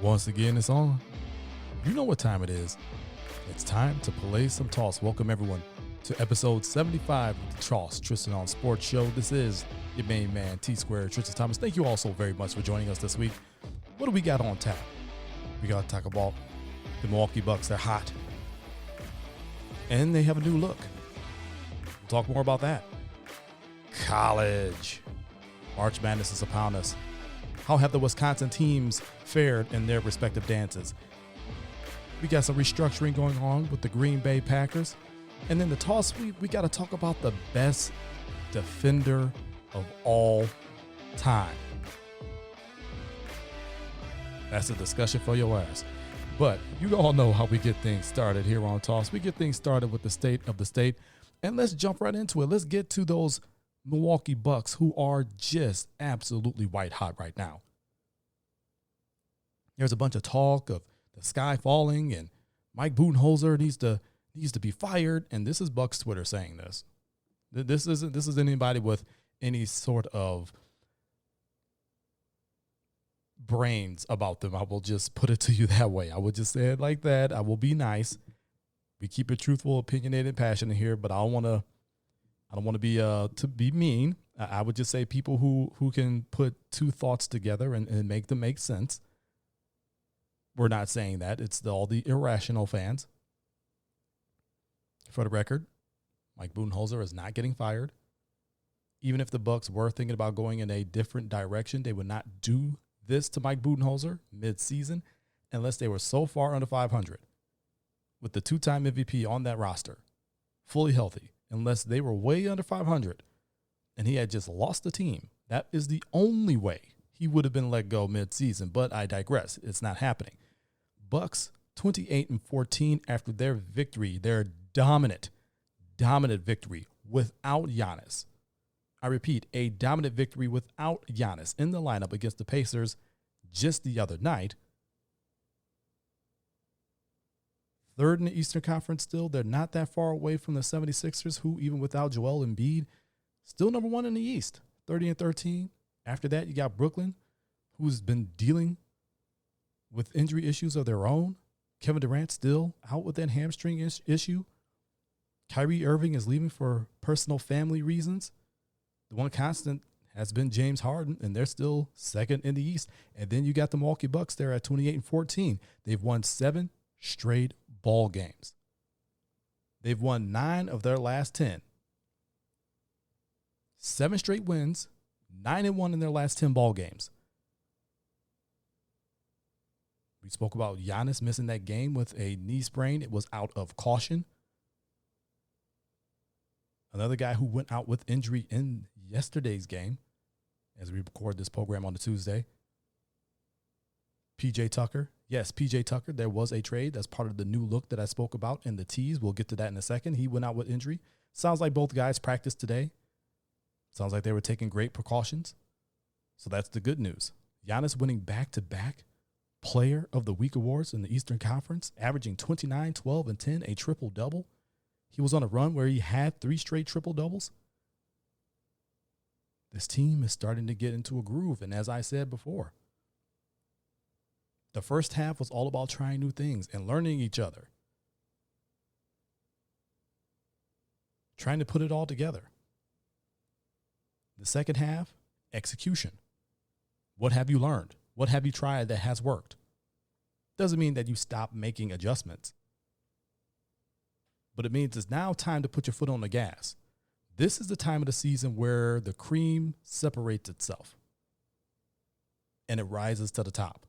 Once again, it's on. You know what time it is. It's time to play some toss. Welcome, everyone, to episode 75 of the Toss Tristain on Sports Show. This is your main man, T-Square, Tristan Thomas. Thank you all so very much for joining us this week. What do we got on tap? We got to talk about the Milwaukee Bucks. They're hot. And they have a new look. We'll talk more about that. College. March Madness is upon us. How have the Wisconsin teams fared in their respective dances? We got some restructuring going on with the Green Bay Packers. And then the toss, we got to talk about the best defender of all time. That's a discussion for your ass. But you all know how we get things started here on Toss. We get things started with the state of the state. And let's jump right into it. Let's get to those Milwaukee Bucks, who are just absolutely white hot right now. There's a bunch of talk of the sky falling and Mike Budenholzer needs to be fired. And this is Bucks Twitter saying this. This isn't anybody with any sort of brains about them. I will just put it to you that way. I will just say it like that. I will be nice. We keep it truthful, opinionated, passionate here, but I don't want to be to be mean. I would just say people who can put two thoughts together and make them make sense. We're not saying that. It's all the irrational fans. For the record, Mike Budenholzer is not getting fired. Even if the Bucks were thinking about going in a different direction, they would not do this to Mike Budenholzer mid-season unless they were so far under 500 with the two-time MVP on that roster, fully healthy. Unless they were way under 500 and he had just lost the team, that is the only way he would have been let go mid-season. But I digress. It's not happening. Bucks 28-14 after their victory, their dominant victory without Giannis. I repeat, a dominant victory without Giannis in the lineup against the Pacers just the other night. Third in the Eastern Conference still. They're not that far away from the 76ers, who, even without Joel Embiid, still number one in the East, 30-13. After that, you got Brooklyn, who's been dealing with injury issues of their own. Kevin Durant still out with that hamstring issue. Kyrie Irving is leaving for personal family reasons. The one constant has been James Harden, and they're still second in the East. And then you got the Milwaukee Bucks there at 28-14. They've won 7 straight ball games. They've won 9 of their last 10. 7 straight wins, 9-1 in their last 10 ball games. We spoke about Giannis missing that game with a knee sprain. It was out of caution. Another guy who went out with injury in yesterday's game, as we record this program on a Tuesday, PJ Tucker. Yes, PJ Tucker. There was a trade. That's part of the new look that I spoke about in the tease. We'll get to that in a second. He went out with injury. Sounds like both guys practiced today. Sounds like they were taking great precautions. So that's the good news. Giannis winning back-to-back Player of the Week awards in the Eastern Conference, averaging 29, 12, and 10, a triple-double. He was on a run where he had 3 straight triple-doubles. This team is starting to get into a groove, and as I said before, the first half was all about trying new things and learning each other. Trying to put it all together. The second half, execution. What have you learned? What have you tried that has worked? Doesn't mean that you stop making adjustments. But it means it's now time to put your foot on the gas. This is the time of the season where the cream separates itself and it rises to the top.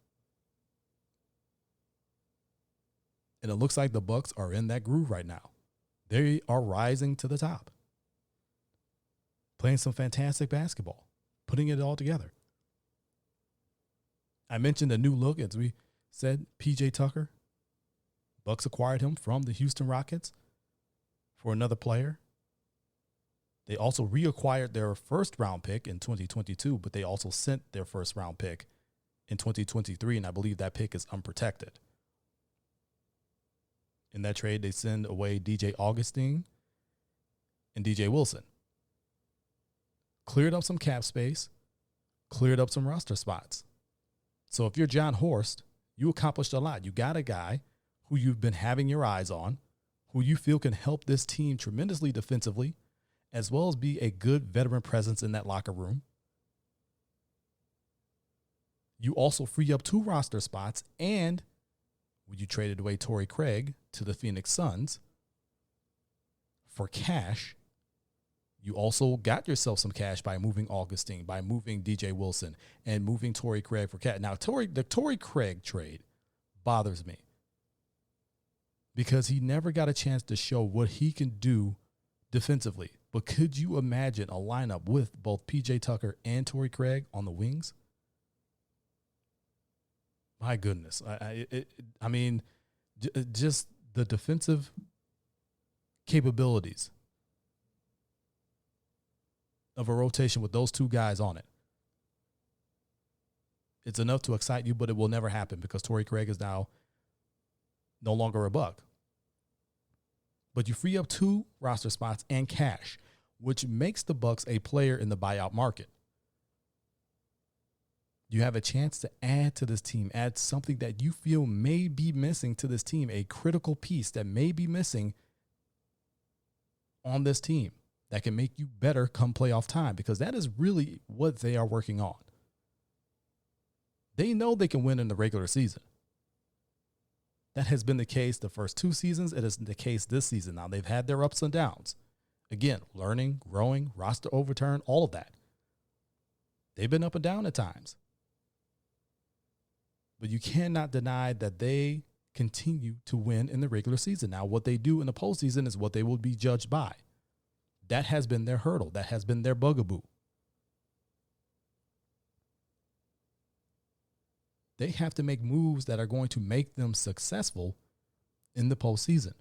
And it looks like the Bucks are in that groove right now. They are rising to the top. Playing some fantastic basketball. Putting it all together. I mentioned a new look, as we said, PJ Tucker. Bucks acquired him from the Houston Rockets for another player. They also reacquired their first-round pick in 2022, but they also sent their first-round pick in 2023, and I believe that pick is unprotected. In that trade, they send away DJ Augustine and DJ Wilson. Cleared up some cap space, cleared up some roster spots. So if you're John Horst You accomplished a lot. You got a guy who you've been having your eyes on, who you feel can help this team tremendously defensively, as well as be a good veteran presence in that locker room. You also free up 2 roster spots, and when you traded away Torrey Craig to the Phoenix Suns for cash, you also got yourself some cash by moving Augustine, by moving DJ Wilson, and moving Torrey Craig for cash. Now, the Torrey Craig trade bothers me because he never got a chance to show what he can do defensively. But could you imagine a lineup with both PJ Tucker and Torrey Craig on the wings? My goodness. I mean, just the defensive capabilities of a rotation with those 2 guys on it. It's enough to excite you, but it will never happen because Torrey Craig is now no longer a Buck. But you free up 2 roster spots and cash, which makes the Bucks a player in the buyout market. You have a chance to add to this team, add something that you feel may be missing to this team, a critical piece that may be missing on this team that can make you better come playoff time, because that is really what they are working on. They know they can win in the regular season. That has been the case the first 2 seasons. It is the case this season. Now, they've had their ups and downs. Again, learning, growing, roster overturn, all of that. They've been up and down at times. But you cannot deny that they continue to win in the regular season. Now, what they do in the postseason is what they will be judged by. That has been their hurdle. That has been their bugaboo. They have to make moves that are going to make them successful in the postseason.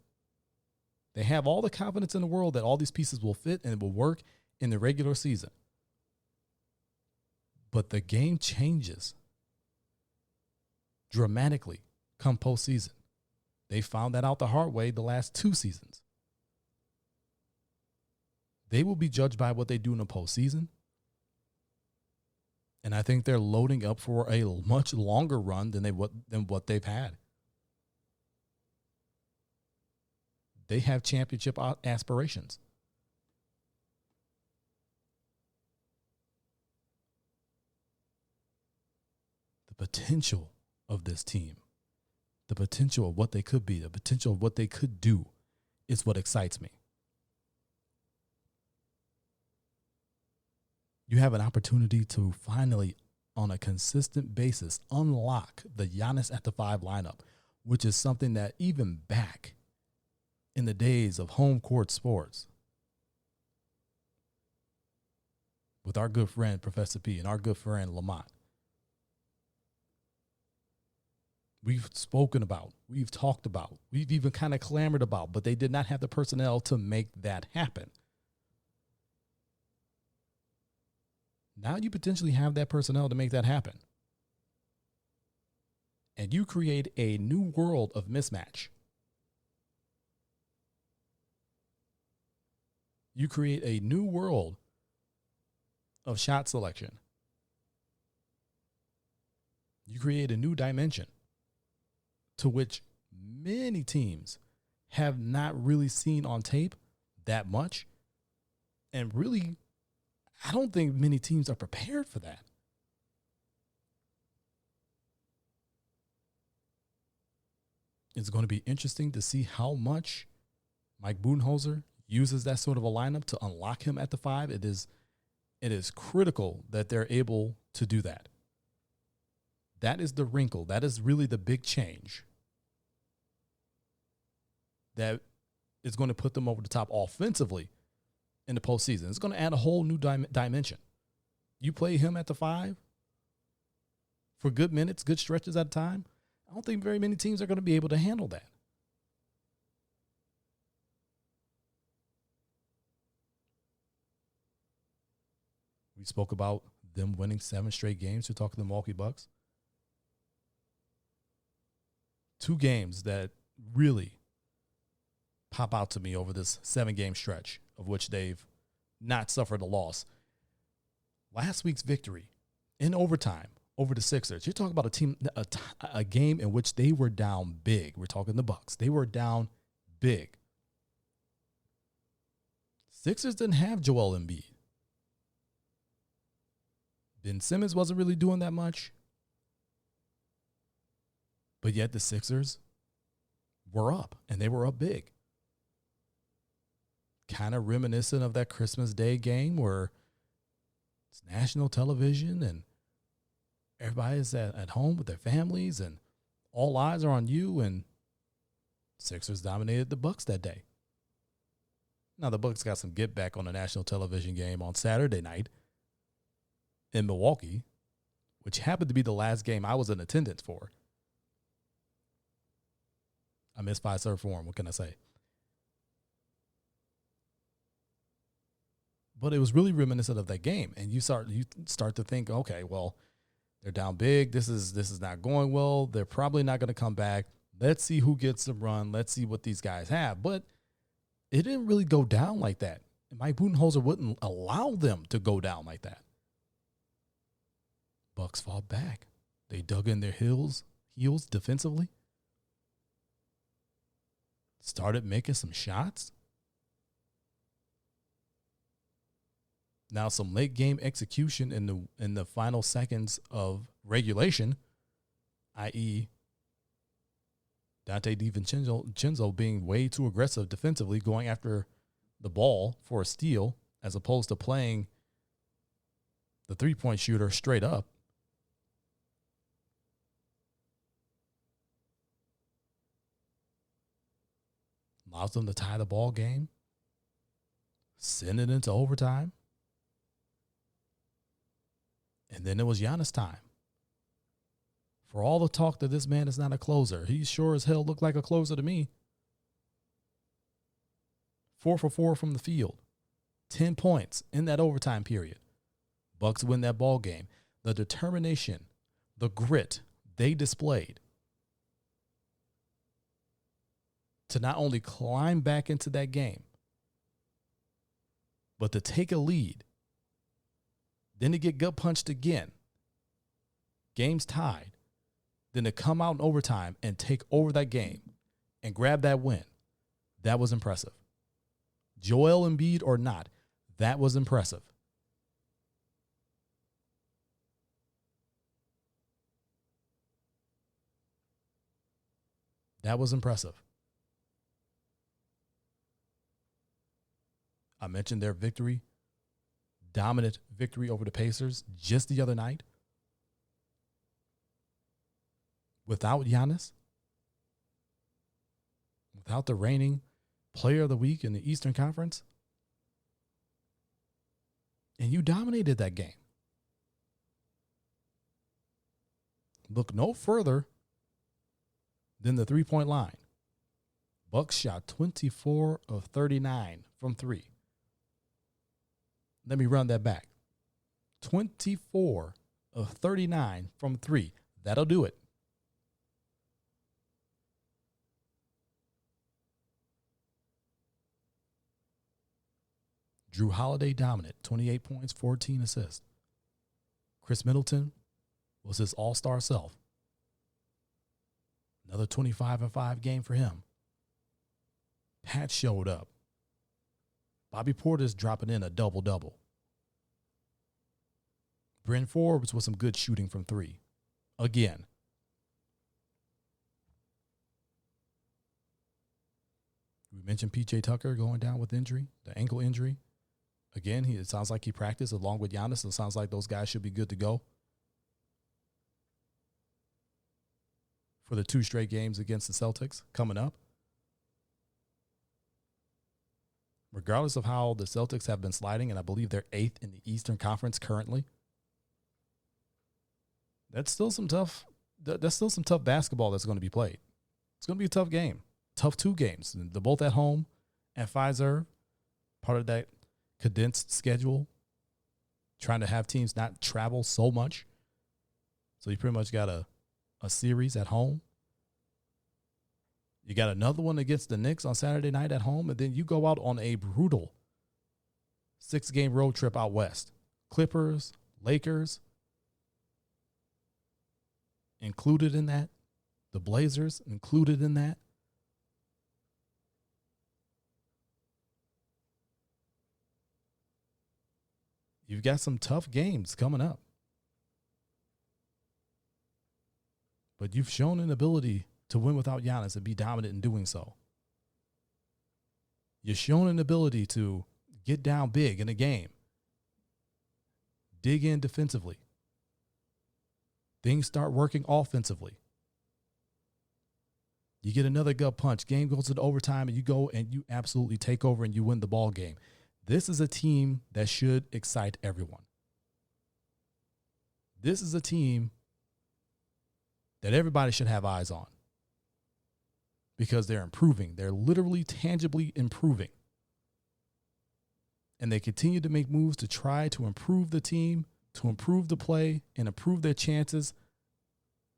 They have all the confidence in the world that all these pieces will fit and will work in the regular season. But the game changes dramatically come postseason. They found that out the hard way the last 2 seasons. They will be judged by what they do in the postseason. And I think they're loading up for a much longer run than what they've had. They have championship aspirations. The potential of this team, the potential of what they could be, the potential of what they could do is what excites me. You have an opportunity to finally, on a consistent basis, unlock the Giannis at the 5 lineup, which is something that even back in the days of home court sports, with our good friend Professor P and our good friend Lamont, we've spoken about, we've talked about, we've even kind of clamored about, but they did not have the personnel to make that happen. Now you potentially have that personnel to make that happen. And you create a new world of mismatch. You create a new world of shot selection. You create a new dimension to which many teams have not really seen on tape that much. And really, I don't think many teams are prepared for that. It's going to be interesting to see how much Mike Budenholzer uses that sort of a lineup to unlock him at the 5. It is critical that they're able to do that. That is the wrinkle. That is really the big change that is going to put them over the top offensively in the postseason. It's going to add a whole new dimension. You play him at the 5 for good minutes, good stretches at a time. I don't think very many teams are going to be able to handle that. We spoke about them winning 7 straight games. We're talking the Milwaukee Bucks. 2 games that really pop out to me over this 7-game stretch of which they've not suffered a loss. Last week's victory in overtime over the Sixers. You're talking about a game in which they were down big. We're talking the Bucks. They were down big. Sixers didn't have Joel Embiid. Ben Simmons wasn't really doing that much. But yet the Sixers were up, and they were up big. Kind of reminiscent of that Christmas Day game where it's national television and everybody's at home with their families and all eyes are on you, and Sixers dominated the Bucks that day. Now, the Bucks got some get back on the national television game on Saturday night in Milwaukee, which happened to be the last game I was in attendance for. I missed Fiserv Forum. What can I say? But it was really reminiscent of that game. And you start to think, okay, well, they're down big. This is not going well. They're probably not going to come back. Let's see who gets the run. Let's see what these guys have. But it didn't really go down like that. Mike Budenholzer wouldn't allow them to go down like that. Bucks fought back. They dug in their heels defensively. Started making some shots. Now some late game execution in the final seconds of regulation, i.e. Dante DiVincenzo being way too aggressive defensively, going after the ball for a steal as opposed to playing the three-point shooter straight up. Allows them to tie the ball game, send it into overtime. And then it was Giannis time. For all the talk that this man is not a closer, he sure as hell looked like a closer to me. 4 for 4 from the field. 10 points in that overtime period. Bucks win that ball game. The determination, the grit they displayed to not only climb back into that game, but to take a lead, then to get gut punched again, game's tied, then to come out in overtime and take over that game and grab that win, that was impressive. Joel Embiid or not, that was impressive. That was impressive. I mentioned their victory, dominant victory over the Pacers just the other night. Without Giannis, without the reigning player of the week in the Eastern Conference, and you dominated that game. Look no further than the three-point line. Bucks shot 24 of 39 from three. Let me run that back. 24 of 39 from three. That'll do it. Drew Holiday dominant, 28 points, 14 assists. Chris Middleton was his all-star self. Another 25-5 game for him. Pat showed up. Bobby Portis dropping in a double-double. Bryn Forbes with some good shooting from three. Again. We mentioned P.J. Tucker going down with injury, the ankle injury. Again, it sounds like he practiced along with Giannis. It sounds like those guys should be good to go for the 2 straight games against the Celtics coming up. Regardless of how the Celtics have been sliding, and I believe they're 8th in the Eastern Conference currently, that's still some tough basketball that's going to be played. It's going to be a tough game. Tough 2 games. They're both at home at Fiserv, part of that condensed schedule, trying to have teams not travel so much. So you pretty much got a series at home. You got another one against the Knicks on Saturday night at home, and then you go out on a brutal 6-game road trip out west. Clippers, Lakers. included in that. The Blazers included in that. You've got some tough games coming up. But you've shown an ability to win without Giannis and be dominant in doing so. You've shown an ability to get down big in a game. Dig in defensively. Things start working offensively. You get another gut punch. Game goes to the overtime, and you go and you absolutely take over and you win the ball game. This is a team that should excite everyone. This is a team that everybody should have eyes on because they're improving. They're literally tangibly improving. And they continue to make moves to try to improve the team, to improve the play, and improve their chances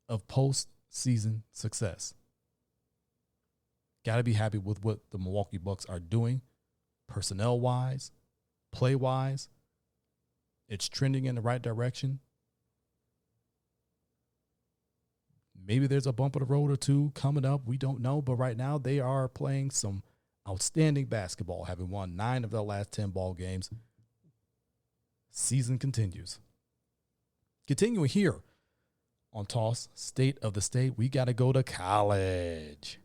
of postseason success. Got to be happy with what the Milwaukee Bucks are doing, personnel-wise, play-wise. It's trending in the right direction. Maybe there's a bump of the road or two coming up. We don't know. But right now, they are playing some outstanding basketball, having won 9 of their last 10 ball games. Season continues. Continuing here on Toss State of the State, we got to go to college.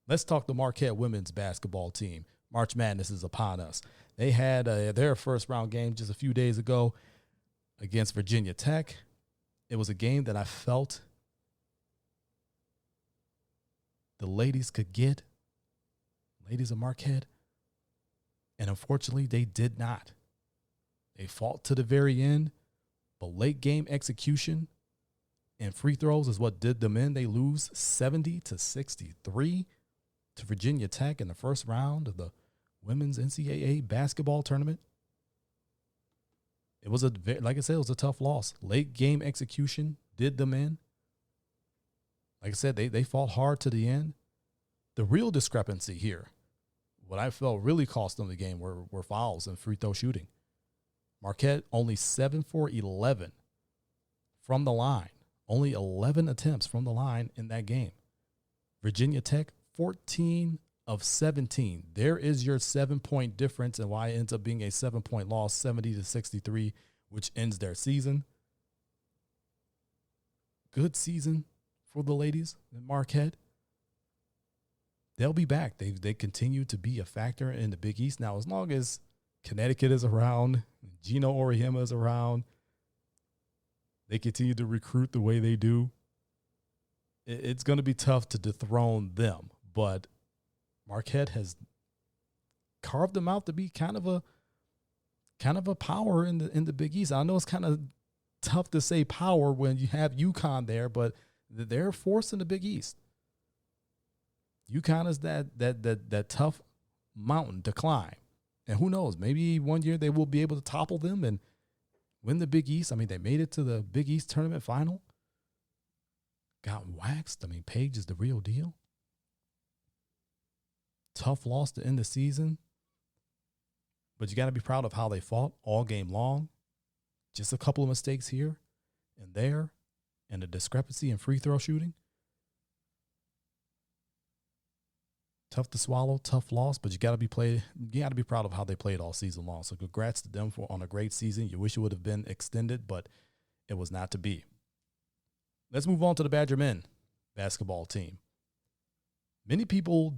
Let's talk the Marquette women's basketball team. March Madness is upon us. They had their first round game just a few days ago against Virginia Tech. It was a game that I felt the ladies could get, ladies of Marquette, and unfortunately they did not. They fought to the very end, but late game execution and free throws is what did them in. They lose 70-63 to Virginia Tech in the first round of the women's NCAA basketball tournament. It was like I said, it was a tough loss. Late game execution did them in. Like I said, they fought hard to the end. The real discrepancy here, what I felt really cost them the game were fouls and free throw shooting. Marquette only 7 for 11 from the line. Only 11 attempts from the line in that game. Virginia Tech, 14 of 17. There is your 7-point difference and why it ends up being a 7-point loss, 70-63, which ends their season. Good season for the ladies in Marquette. They'll be back. They continue to be a factor in the Big East. Now, as long as Connecticut is around, Gino Orihima is around, they continue to recruit the way they do, it's going to be tough to dethrone them. But Marquette has carved them out to be kind of a power in the Big East. I know it's kind of tough to say power when you have UConn there, but they're a force in the Big East. UConn is that tough mountain to climb. And who knows, maybe one year they will be able to topple them and win the Big East. I mean, they made it to the Big East tournament final. Got waxed. I mean, Paige is the real deal. Tough loss to end the season. But you got to be proud of how they fought all game long. Just a couple of mistakes here and there, and a discrepancy in free throw shooting. Tough to swallow, tough loss, but you got to be proud of how they played all season long. So congrats to them on a great season. You wish it would have been extended, but it was not to be. Let's move on to the Badger men basketball team. Many people,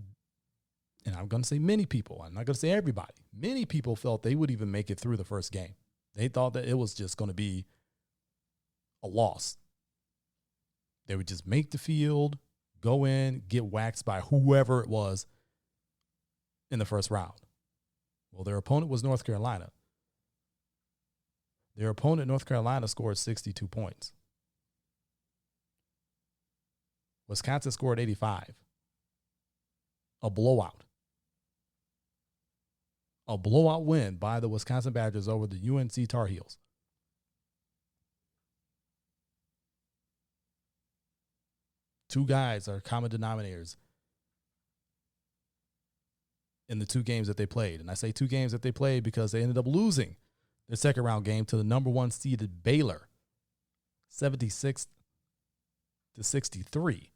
and I'm going to say many people, I'm not going to say everybody, many people felt they would even make it through the first game. They thought that it was just going to be a loss. They would just make the field, go in, get waxed by whoever it was in the first round. Well, their opponent was North Carolina. Their opponent, North Carolina, scored 62 points. Wisconsin scored 85. A blowout. A blowout win by the Wisconsin Badgers over the UNC Tar Heels. Two guys are common denominators in the two games that they played. And I say two games that they played because they ended up losing their second round game to the number 1 seeded Baylor, 76-65. to 63.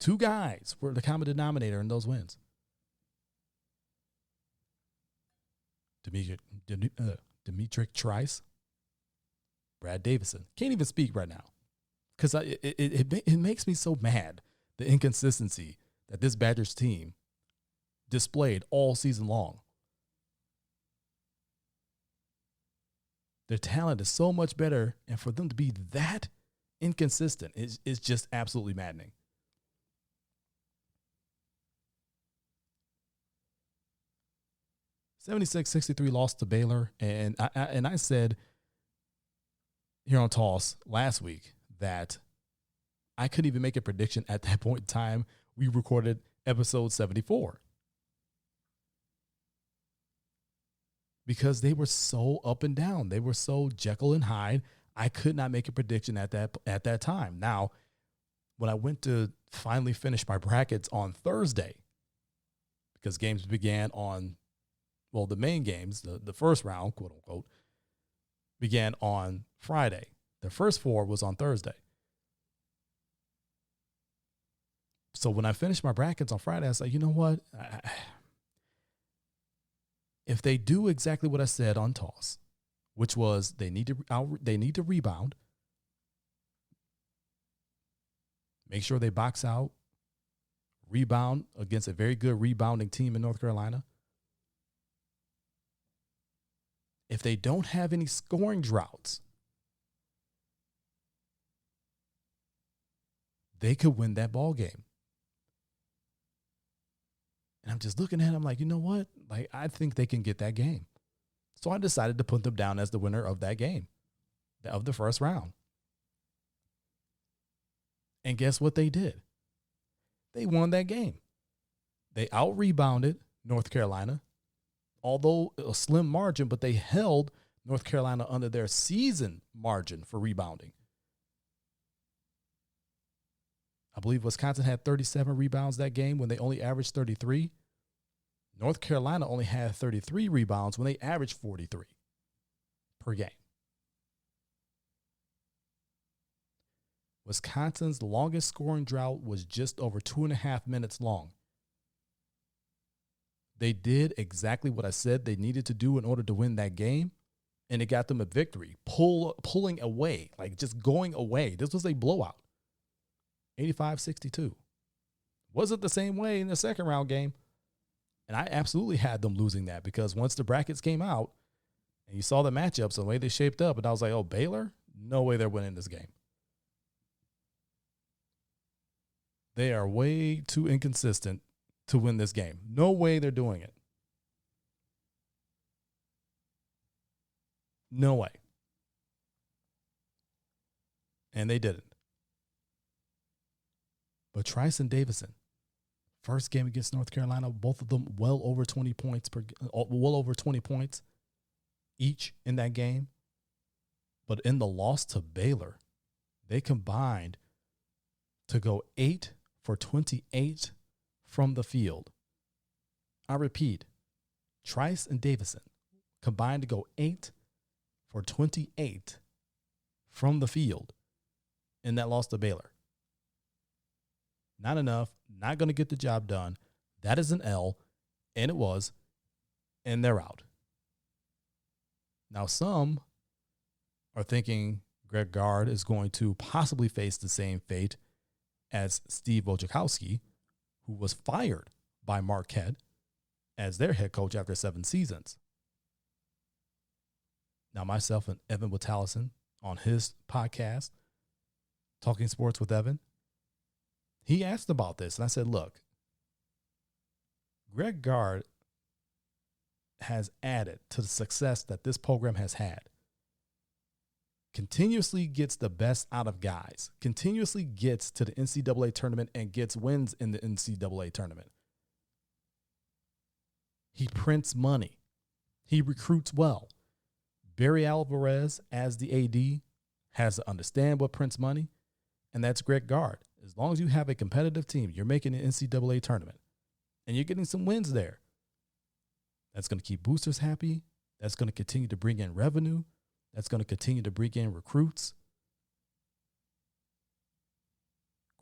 Two guys were the common denominator in those wins. Demetric Trice, Brad Davison. Can't even speak right now because it makes me so mad, the inconsistency that this Badgers team displayed all season long. Their talent is so much better, and for them to be that inconsistent is just absolutely maddening. (76-63) lost to Baylor, and I said here on Toss last week that I couldn't even make a prediction at that point in time. We recorded episode 74 because they were so up and down. They were so Jekyll and Hyde. I could not make a prediction at that time. Now, when I went to finally finish my brackets on Thursday, because games began on, well, the main games, the first round, quote unquote, began on Friday. The first four was on Thursday. So when I finished my brackets on Friday, I was like, you know what? If they do exactly what I said on Toss, which was they need to rebound, make sure they box out, rebound against a very good rebounding team in North Carolina. If they don't have any scoring droughts, they could win that ball game. And I'm just looking at it, I'm like, you know what? Like, I think they can get that game. So I decided to put them down as the winner of that game, of the first round. And guess what they did? They won that game. They out-rebounded North Carolina, although a slim margin, but they held North Carolina under their season margin for rebounding. I believe Wisconsin had 37 rebounds that game when they only averaged 33. North Carolina only had 33 rebounds when they averaged 43 per game. Wisconsin's longest scoring drought was just over 2.5 minutes long. They did exactly what I said they needed to do in order to win that game, and it got them a victory, pulling away, like just going away. This was a blowout, 85-62. Was it the same way in the second round game? And I absolutely had them losing that because once the brackets came out and you saw the matchups, the way they shaped up, and I was like, oh, Baylor? No way they're winning this game. They are way too inconsistent to win this game. No way they're doing it. No way. And they didn't. But Tristain Davison, first game against North Carolina, both of them well over 20 points each in that game. But in the loss to Baylor, they combined to go 8 for 28 from the field. I repeat, Tristain Davison combined to go 8 for 28 from the field in that loss to Baylor. Not enough, not going to get the job done. That is an L, and it was, and they're out. Now, some are thinking Greg Gard is going to possibly face the same fate as Steve Wojciechowski, who was fired by Marquette as their head coach after 7 seasons. Now, myself and Evan Witalison on his podcast, Talking Sports with Evan, he asked about this, and I said, look, Greg Gard has added to the success that this program has had. Continuously gets the best out of guys, continuously gets to the NCAA tournament and gets wins in the NCAA tournament. He prints money. He recruits well. Barry Alvarez, as the AD, has to understand what prints money, and that's Greg Gard. As long as you have a competitive team, you're making an NCAA tournament, and you're getting some wins there. That's going to keep boosters happy. That's going to continue to bring in revenue. That's going to continue to bring in recruits.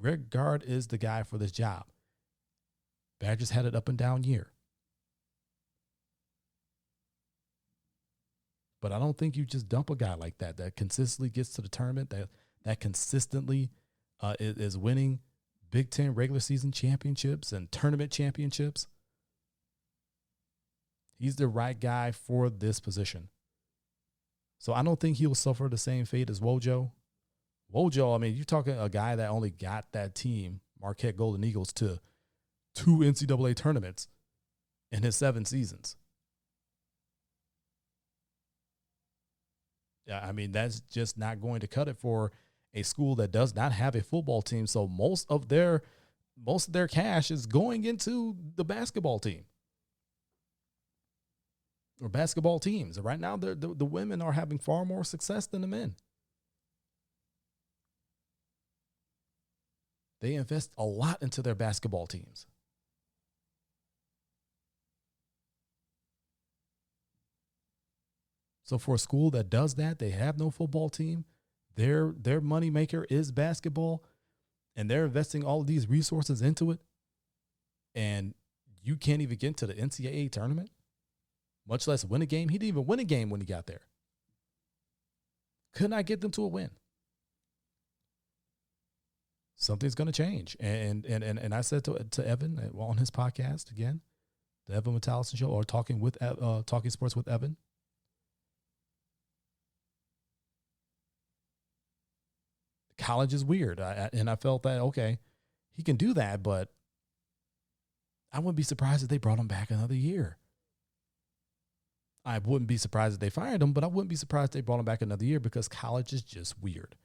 Greg Gard is the guy for this job. Badgers had an up and down year. But I don't think you just dump a guy like that consistently gets to the tournament, that consistently is winning Big Ten regular season championships and tournament championships. He's the right guy for this position. So I don't think he'll suffer the same fate as Wojo. Wojo, I mean, you're talking a guy that only got that team, Marquette Golden Eagles, to 2 NCAA tournaments in his 7 seasons. Yeah, I mean, that's just not going to cut it for a school that does not have a football team. So most of their cash is going into the basketball team or basketball teams. Right now, the women are having far more success than the men. They invest a lot into their basketball teams. So for a school that does that, they have no football team. Their moneymaker is basketball, and they're investing all of these resources into it. And you can't even get into the NCAA tournament, much less win a game. He didn't even win a game when he got there. Could not get them to a win. Something's going to change. And I said to Evan on his podcast again, the Evan Metallison Show, or Talking Sports with Evan. College is weird. And I felt that, okay, he can do that, but I wouldn't be surprised if they brought him back another year. I wouldn't be surprised if they fired him, but I wouldn't be surprised if they brought him back another year because college is just weird.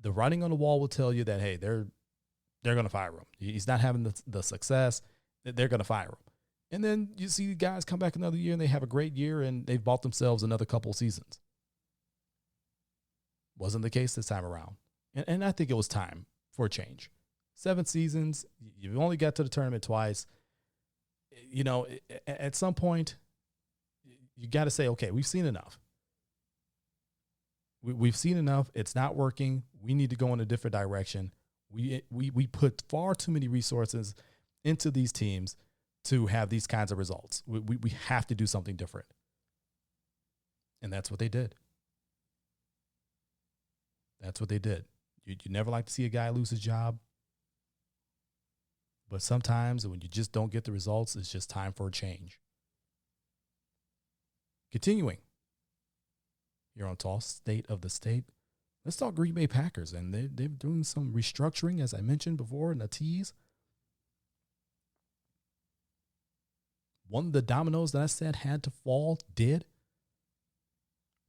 The writing on the wall will tell you that, hey, they're going to fire him. He's not having the success. They're going to fire him. And then you see guys come back another year and they have a great year and they've bought themselves another couple seasons. Wasn't the case this time around. And I think it was time for a change. 7 seasons. You've only got to the tournament twice. You know, at some point, you got to say, okay, we've seen enough. We've seen enough. It's not working. We need to go in a different direction. We put far too many resources into these teams to have these kinds of results. We have to do something different. And that's what they did. That's what they did. You never like to see a guy lose his job. But sometimes when you just don't get the results, it's just time for a change. Continuing here on Tall State of the State, let's talk Green Bay Packers. And they're doing some restructuring, as I mentioned before in the tease. One of the dominoes that I said had to fall did.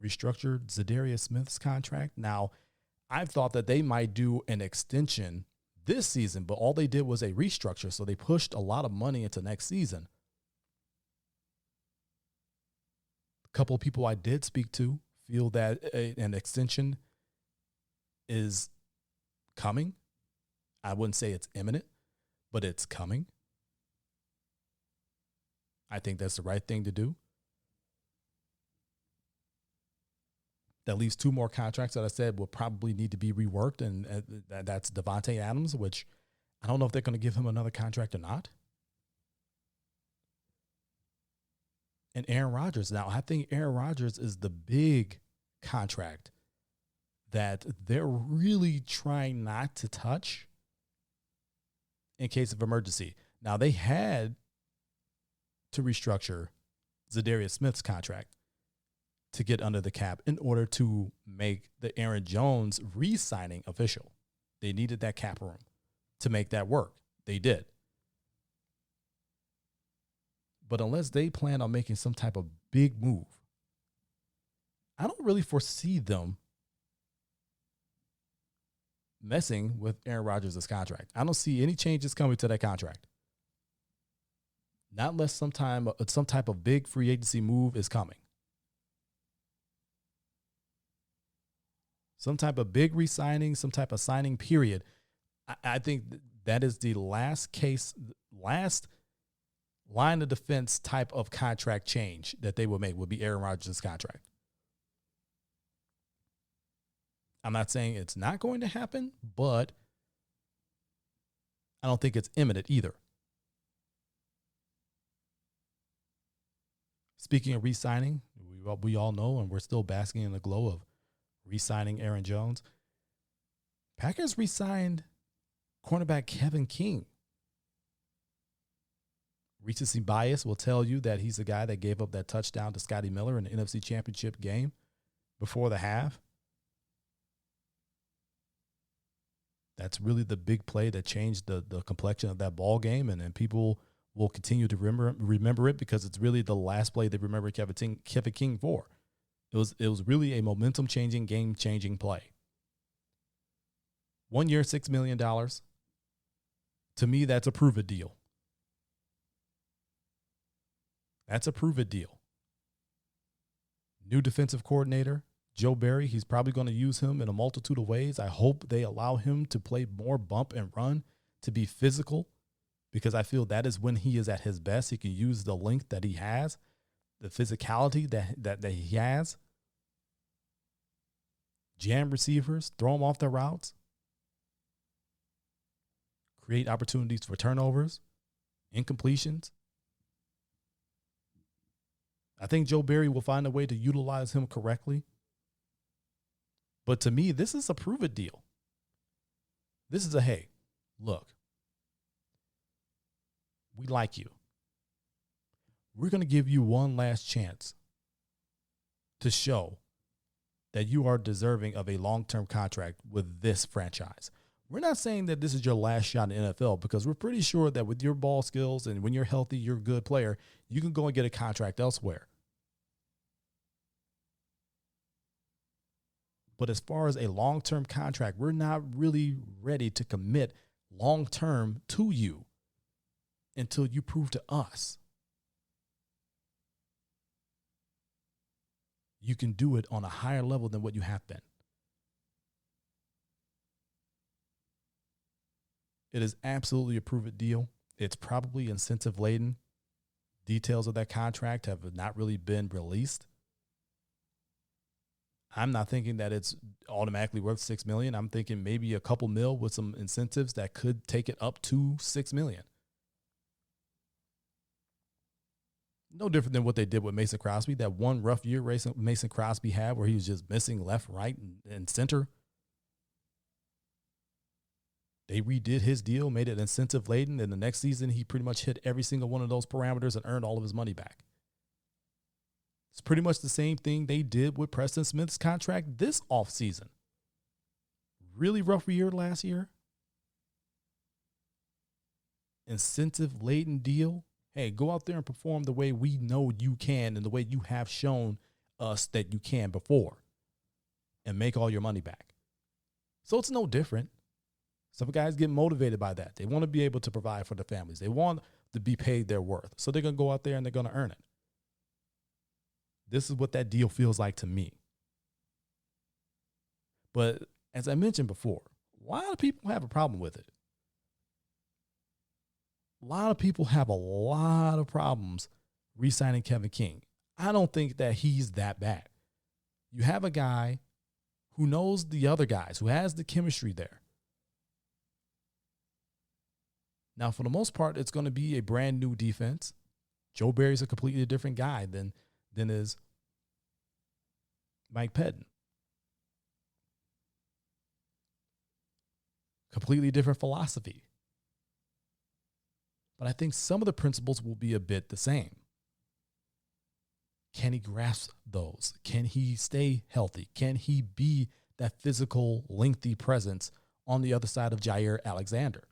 Restructured Zadarius Smith's contract. Now, I've thought that they might do an extension this season, but all they did was a restructure. So they pushed a lot of money into next season. A couple of people I did speak to feel that an extension is coming. I wouldn't say it's imminent, but it's coming. I think that's the right thing to do. That leaves 2 more contracts that I said will probably need to be reworked, and that's Devontae Adams, which I don't know if they're going to give him another contract or not. And Aaron Rodgers. Now, I think Aaron Rodgers is the big contract that they're really trying not to touch in case of emergency. Now, they had to restructure Zadarius Smith's contract to get under the cap in order to make the Aaron Jones re-signing official. They needed that cap room to make that work. They did. But unless they plan on making some type of big move, I don't really foresee them messing with Aaron Rodgers' contract. I don't see any changes coming to that contract. Not unless some type of big free agency move is coming. Some type of big re-signing, some type of signing period. I think that is the last line of defense type of contract change that they will make would be Aaron Rodgers' contract. I'm not saying it's not going to happen, but I don't think it's imminent either. Speaking of re-signing, we all know, and we're still basking in the glow of re-signing Aaron Jones. Packers re-signed cornerback Kevin King. Recency bias will tell you that he's the guy that gave up that touchdown to Scotty Miller in the NFC Championship game before the half. That's really the big play that changed the complexion of that ball game, and people will continue to remember it because it's really the last play they remember Kevin King for. It was really a momentum-changing, game-changing play. 1 year, $6 million. To me, that's a prove-it deal. That's a prove-it deal. New defensive coordinator, Joe Barry. He's probably going to use him in a multitude of ways. I hope they allow him to play more bump and run, to be physical, because I feel that is when he is at his best. He can use the length that he has, the physicality that he has. Jam receivers, throw them off their routes. Create opportunities for turnovers, incompletions. I think Joe Barry will find a way to utilize him correctly. But to me, this is a prove-it deal. This is a, hey, look, we like you. We're going to give you one last chance to show that you are deserving of a long-term contract with this franchise. We're not saying that this is your last shot in the NFL, because we're pretty sure that with your ball skills and when you're healthy, you're a good player, you can go and get a contract elsewhere. But as far as a long-term contract, we're not really ready to commit long-term to you until you prove to us you can do it on a higher level than what you have been. It is absolutely a prove-it deal. It's probably incentive-laden. Details of that contract have not really been released. I'm not thinking that it's automatically worth $6 million. I'm thinking maybe a couple mil with some incentives that could take it up to $6 million. No different than what they did with Mason Crosby. That one rough year Mason Crosby had where he was just missing left, right, and center. They redid his deal, made it incentive laden, and the next season he pretty much hit every single one of those parameters and earned all of his money back. It's pretty much the same thing they did with Preston Smith's contract this offseason. Really rough year last year. Incentive-laden deal. Hey, go out there and perform the way we know you can and the way you have shown us that you can before, and make all your money back. So it's no different. Some guys get motivated by that. They want to be able to provide for their families. They want to be paid their worth. So they're going to go out there and they're going to earn it. This is what that deal feels like to me. But as I mentioned before, a lot of people have a problem with it. A lot of people have a lot of problems re-signing Kevin King. I don't think that he's that bad. You have a guy who knows the other guys, who has the chemistry there. Now, for the most part, it's going to be a brand new defense. Joe Barry's a completely different guy than is Mike Pettin. Completely different philosophy. But I think some of the principles will be a bit the same. Can he grasp those? Can he stay healthy? Can he be that physical, lengthy presence on the other side of Jair Alexander?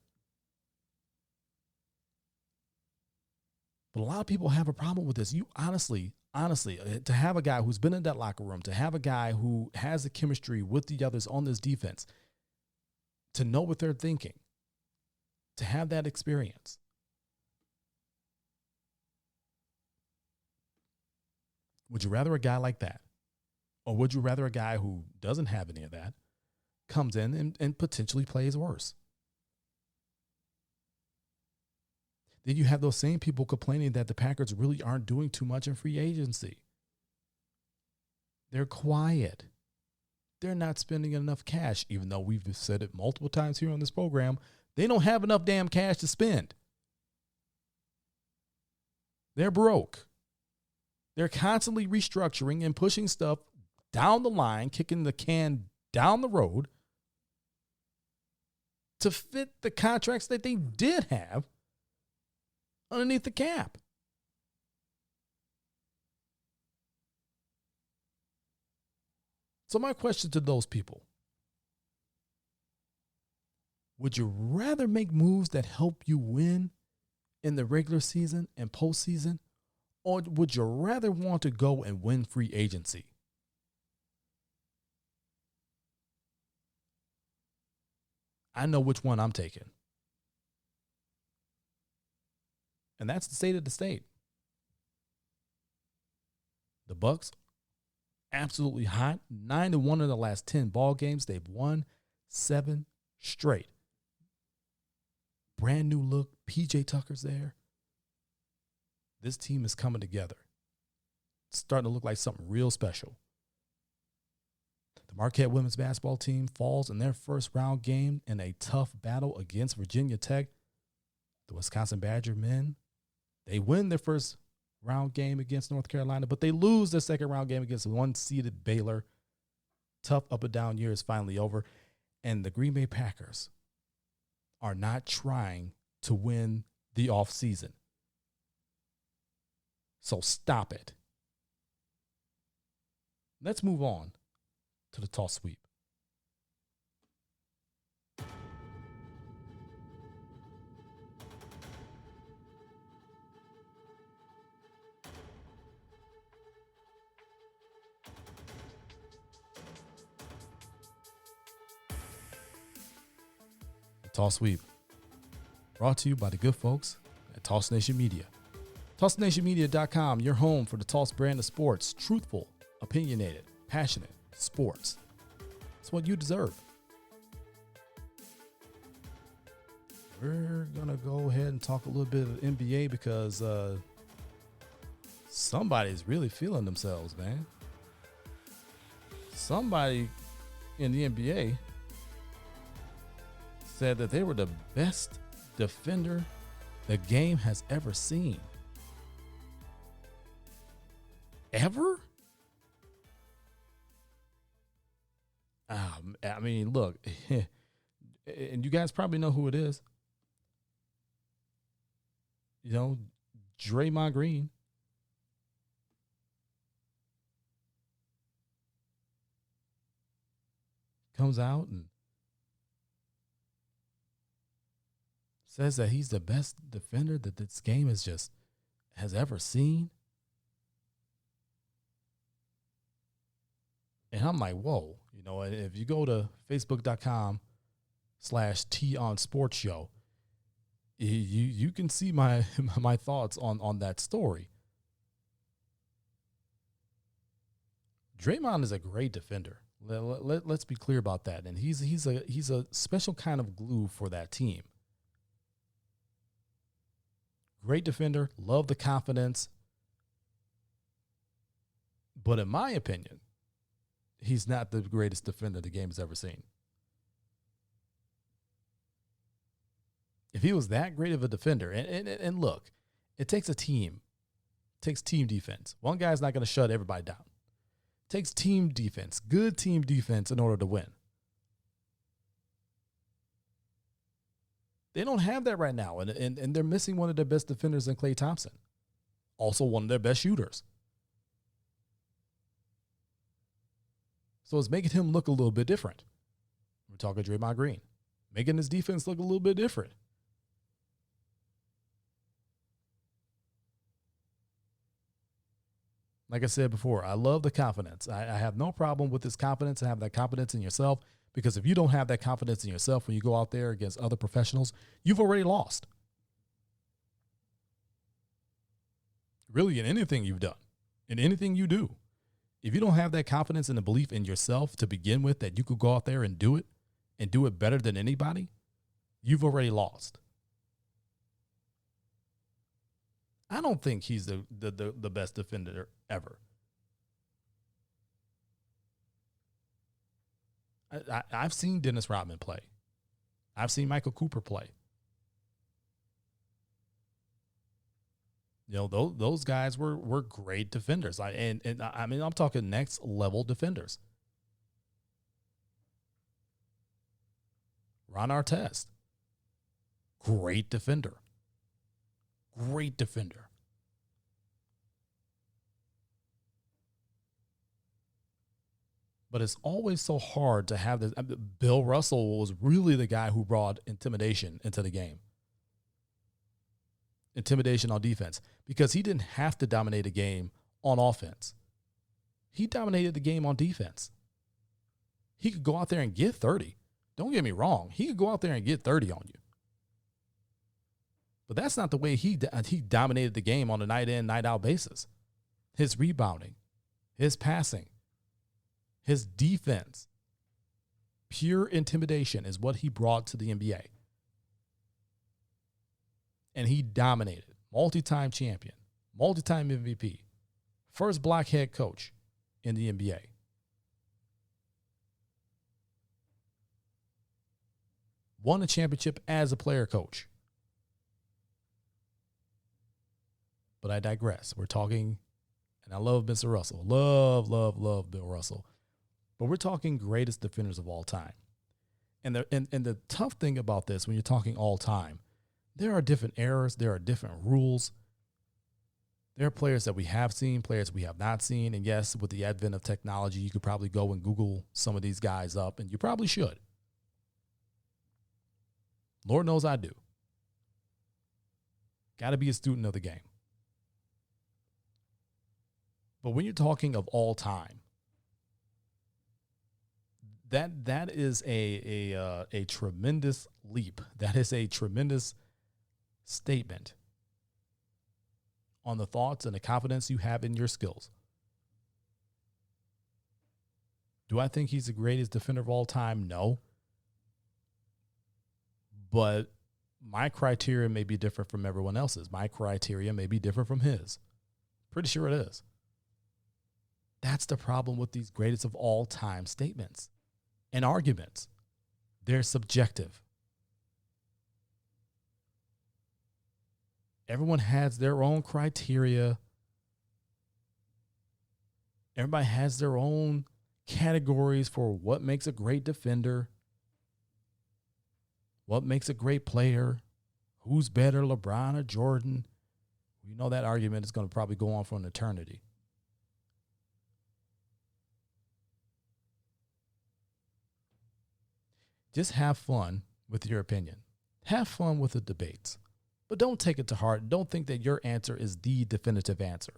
But a lot of people have a problem with this. You honestly, to have a guy who's been in that locker room, to have a guy who has the chemistry with the others on this defense, to know what they're thinking, to have that experience. Would you rather a guy like that? Or would you rather a guy who doesn't have any of that comes in and potentially plays worse? Then you have those same people complaining that the Packers really aren't doing too much in free agency. They're quiet. They're not spending enough cash, even though we've said it multiple times here on this program. They don't have enough damn cash to spend. They're broke. They're constantly restructuring and pushing stuff down the line, kicking the can down the road to fit the contracts that they did have underneath the cap. So my question to those people, would you rather make moves that help you win in the regular season and postseason, or would you rather want to go and win free agency? I know which one I'm taking. And that's the state of the state. The Bucks, absolutely hot. 9-1 in the last 10 ball games. They've won 7 straight. Brand new look. PJ Tucker's there. This team is coming together. It's starting to look like something real special. The Marquette women's basketball team falls in their first round game in a tough battle against Virginia Tech. The Wisconsin Badger men, they win their first round game against North Carolina, but they lose their second round game against one-seeded Baylor. Tough up and down year is finally over. And the Green Bay Packers are not trying to win the offseason. So stop it. Let's move on to the toss sweep. The toss sweep, brought to you by the good folks at Toss Nation Media. TossNationMedia.com, your home for the Toss brand of sports. Truthful, opinionated, passionate sports. It's what you deserve. We're going to go ahead and talk a little bit of NBA because somebody's really feeling themselves, man. Somebody in the NBA said that they were the best defender the game has ever seen. Ever? I mean, look, and you guys probably know who it is. You know, Draymond Green. Comes out and says that he's the best defender that this game has ever seen. And I'm like, whoa, you know, if you go to facebook.com/T on Sports Show, you can see my thoughts on that story. Draymond is a great defender. Let's be clear about that. And he's a special kind of glue for that team. Great defender, love the confidence. But in my opinion, he's not the greatest defender the game has ever seen. If he was that great of a defender, and look, it takes a team. It takes team defense. One guy's not going to shut everybody down. It takes team defense, good team defense in order to win. They don't have that right now, and they're missing one of their best defenders in Klay Thompson. Also one of their best shooters. So it's making him look a little bit different. We're talking Draymond Green. Making his defense look a little bit different. Like I said before, I love the confidence. I have no problem with this confidence and have that confidence in yourself, because if you don't have that confidence in yourself when you go out there against other professionals, you've already lost. Really, in anything you've done, in anything you do. If you don't have that confidence and the belief in yourself to begin with, that you could go out there and do it better than anybody, you've already lost. I don't think he's the best defender ever. I've seen Dennis Rodman play. I've seen Michael Cooper play. You know, those guys were great defenders. And I mean, I'm talking next level defenders. Ron Artest, great defender. Great defender. But it's always so hard to have this. Bill Russell was really the guy who brought intimidation into the game. Intimidation on defense, because he didn't have to dominate a game on offense. He dominated the game on defense. He could go out there and get 30. Don't get me wrong. He could go out there and get 30 on you. But that's not the way he dominated the game on a night in, night out basis. His rebounding, his passing, his defense, pure intimidation is what he brought to the NBA. And he dominated. Multi-time champion, multi-time MVP, first black head coach in the NBA. Won a championship as a player coach. But I digress. We're talking, and I love Mr. Russell. Love Bill Russell. But we're talking greatest defenders of all time. And the tough thing about this, when you're talking all time, there are different eras. There are different rules. There are players that we have seen, players we have not seen. And yes, with the advent of technology, you could probably go and Google some of these guys up, and you probably should. Lord knows I do. Got to be a student of the game. But when you're talking of all time, that is a tremendous leap. That is a tremendous statement on the thoughts and the confidence you have in your skills. Do I think he's the greatest defender of all time? No. But my criteria may be different from everyone else's. My criteria may be different from his. Pretty sure it is. That's the problem with these greatest of all time statements and arguments. They're subjective. Everyone has their own criteria. Everybody has their own categories for what makes a great defender, what makes a great player, who's better, LeBron or Jordan. You know that argument is going to probably go on for an eternity. Just have fun with your opinion. Have fun with the debates. But don't take it to heart. Don't think that your answer is the definitive answer.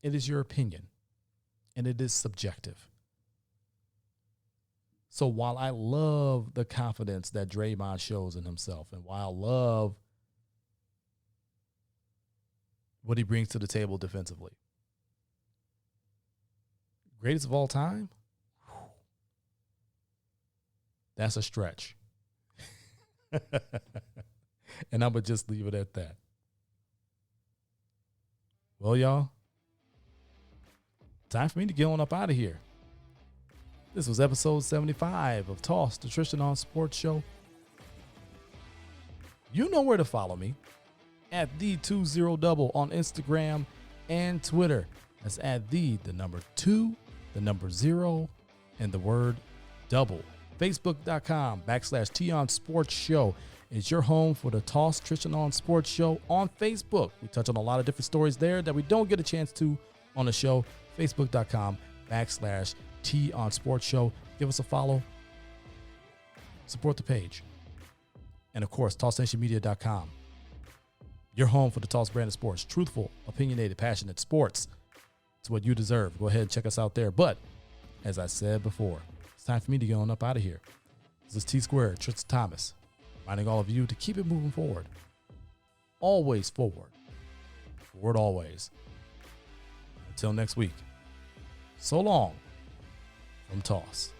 It is your opinion, and it is subjective. So while I love the confidence that Draymond shows in himself, and while I love what he brings to the table defensively, greatest of all time, that's a stretch. And I'm going to just leave it at that. Well, y'all, time for me to get on up out of here. This was episode 75 of Toss, the Tristain on Sports Show. You know where to follow me, at the20double on Instagram and Twitter. That's at the number 2, the number 0, and the word double. Facebook.com/Tion Sports Show is your home for the Toss Tristain on Sports Show on Facebook. We touch on a lot of different stories there that we don't get a chance to on the show. Facebook.com/Tion Sports Show. Give us a follow. Support the page. And of course, TossNationMedia.com. Your home for the Toss brand of sports. Truthful, opinionated, passionate sports. It's what you deserve. Go ahead and check us out there. But as I said before, it's time for me to get on up out of here. This is T Squared, Tristan Thomas, reminding all of you to keep it moving forward. Always forward. Forward always. Until next week. So long from Toss.